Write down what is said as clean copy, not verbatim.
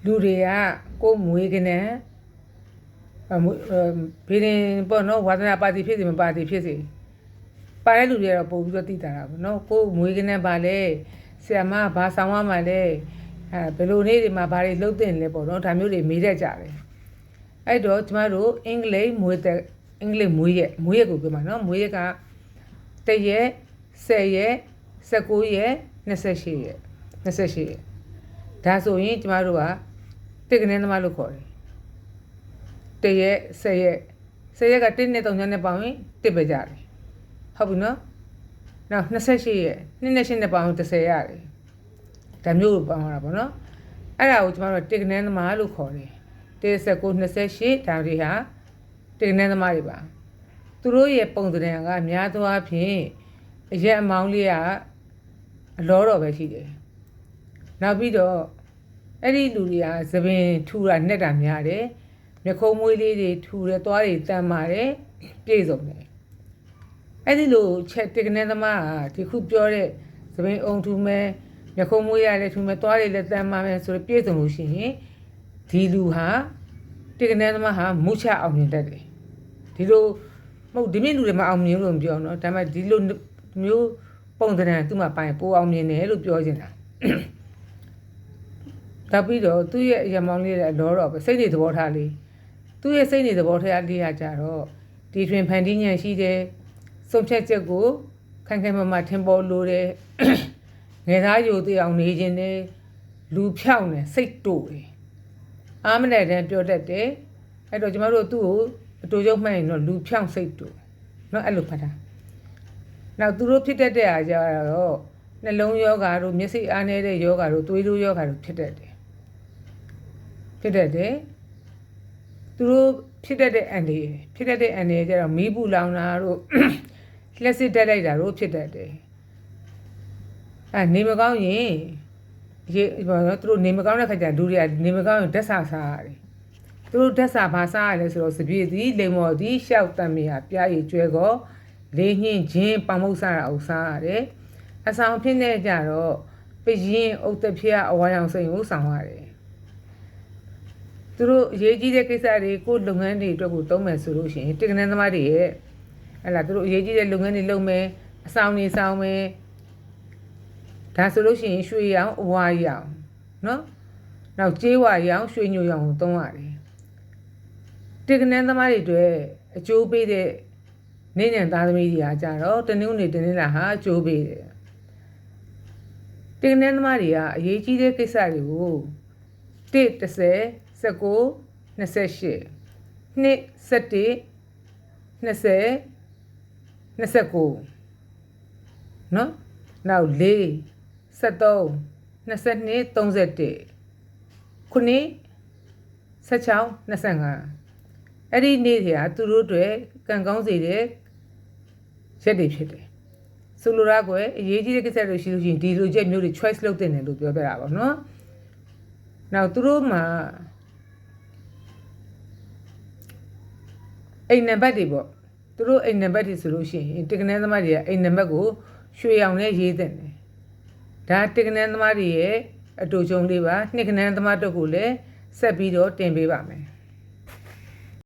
လူတွေကကိုမွေးကနေဘေးရင်ပေါ့နော်ဝါသနာပါတီဖြစ်စီမပါတီဖြစ်စီပါတဲ့လူတွေကတော့ပို့ပြီးတော့သိတာတာပေါ့နော်ကိုမွေးကနေပါလေဆရာမဘာဆောင်ရမှာလဲဘယ်လိုနေ့တွေမှာဘာတွေလှုပ်တင်လဲပေါ့နော်ဒါမျိုးတွေမေးတတ်ကြတယ်အဲ့တော့ကျမတို့အင်္ဂလိပ်မွေးရက်ကိုပြောမှာနော်မွေးရက်ကတရက်10ရက်19ရက်28ရက်ဒါဆိုရင်ကျမတို့ကတစ်ကနေသမားလို့ခေါ်တယ်တရက်10ရက်က1နဲ့3ညနဲ့ပေါင်းရင်1ပဲကြတယ်ဟုတ်ပြီနော်နောက်28ရက်2နဲ့8နဲ့ပေါင်းရင်10ရတယ်ဒါမျိုးကိုပေါင်းရတာပေါ့နော်အဲ့ဒါကိုကျမတို့တစ်ကနေသမားလို့ခေါ်တယ်19 28ဒါတွေဟာတစ်ကနေသမားတွေပါသူတို့ရဲ့ပုံစံကများသောအားဖြင့်အရက်အမောင်းလေးကအလောတော်ပဲရှိတယ်နောက်ပြီးတော့အဲ့ဒီလူတွေကသပင်ထူတာနဲ့တာများတယ်မျက်ခုံးမွေးလေးတွေထူတယ်သွားတွေတန်ပါတယ်ပြည့်စုံတယ်အဲ့ဒီလိုချက်တစ်ကနေသမားကဒီခုပြောတဲ့သပင်အုံထူမယ်မျက်ခုံးမွေးရလည်းထူမယ်သွားတွေလည်းတန်ပါမယ်ဆိုတော့ပြည့်စုံလို့ရှိရင်ဒီလူဟာတစ်ကနေသမားဟာမုချအောင်မြင်တတ်တယ်ဒီလိုမဟုတ်ဒီမြင့်လူတွေမအောင်မြင်လို့မပြောနော်ဒါပေမဲ့ဒီလိုမျိုးပုံစံသူ့မှာပိုင်ပိုအောင်မြင်တယ်လို့ပြောချင်တာဒါပြီးတော့သူ့ရဲ့ရမောင်းလေးလည်းလောတော့ပဲစိတ်နေသဘောထားလေးသူ့ရဲ့စိတ်နေသဘောထားလေးကကြတော့ဒီတွင်ဖန်တီးဉာဏ်ရှိတယ်စုံဖြတ်ချက်ကိုခိုင်ခိုင်မာမာထင်ပေါ်လို့တယ်ငယ်သားယိုသေးအောင်နေခြင်းနဲ့လူဖြောင်းနေစိတ်တိုတယ်အားမနဲ့တည်းပြောတတ်တယ်အဲ့တော့ကျမတို့သူ့ကိုအတူချုပ်မှတ်ရင်တော့လူဖြောင်းစိတ်တိုเนาะအဲ့လိုဖတ်တာနောက်သူတို့ဖြစ်တတ်တဲ့အားကြတော့နှလုံးယောဂါတို့မျက်စိအားနေတဲ့ယောဂါတို့သွေးတိုးယောဂါတို့ဖြစ်တတ်တယ်သူတို့ဖြစ်တတ်တဲ့အန်ဒီကြတော့မီးပူလောင်တာတို့လက်စစ်တက်လိုက်တာတို့ဖြစ်တတ်တယ်နေမကောင်းရင်သူတို့နေမကောင်းတဲ့ခါကျလူတွေကနေမကောင်းရင်ဓာတ်စာစားရတယ်သူတို့ဓာတ်စာဘာစားရလဲဆိုတော့စပြည့်သည်လိမ္မော်သည်ရှောက်တံမီဟာပြားရည်ကျွဲကောလေးညှင်းချင်းပေါင်မုတ်စားတာကိုစားရတယ်အဆောင်ဖြစ်နေကြတော့ပရင်အုတ်တဖျားအဝါရောင်စိန်ကိုဆောင်ရတယ်သူတို့အရေးကြီးတဲ့ကိစ္စတွေကိုလုပ်ငန်းတွေအတွက်ကိုသုံးမယ်ဆိုလို့ရှိရင်တစ်ကနေသမားတွေရဲ့ဟလာသူတို့အရေးကြီးတဲ့လုပ်ငန်းတွေလုပ်မယ်အဆောင်တွေဆောင်မယ်ဒါဆိုလို့ရှိရင်ရွှေရောင်အဝါရောင်နော်နောက်ကြေးဝါရောင်ရွှေညိုရောင်ကိုသုံးရတယ်တစ်ကနေသမားတွေအတွက်အကျိုးပေးတဲ့နေညံသားသမီးတွေကကြတော့တနင်္ဂနွေတင်းလာဟာအကျိုးပေးတယ်တစ်ကနေသမားတွေကအရေးကြီးတဲ့ကိစ္စတွေကို1 10 19 28 2 17 20 29နော်နောက်4 13 22 31 9 16 25အဲ့ဒီနေ့တွေကသူတို့အတွက်ကံကောင်းစေတဲ့ရက်တွေဖြစ်တယ်ဆိုလိုတာကအရေးကြီးတဲ့ကိစ္စတွေရှိလို့ရှိရင်ဒီလိုချက်မျိုးတွေ choice လုပ်တင်တယ်လို့ပြောပြတာပါနော်နောက်သူတို့မှာအိမ်နံပါတ်တွေပေါ့သူတို့အိမ်နံပါတ်တွေဆိုလို့ရှိရင်တစ်ကနေသမားတွေကအိမ်နံပါတ်ကိုရွှေရောင်နဲ့ရေးတင်တယ်ဒါတစ်ကနေသမားတွေရဲ့အတူချုံလေးပါနှစ်ကနေသမားတို့ကိုလည်းဆက်ပြီးတော့တင်ပေးပါမယ်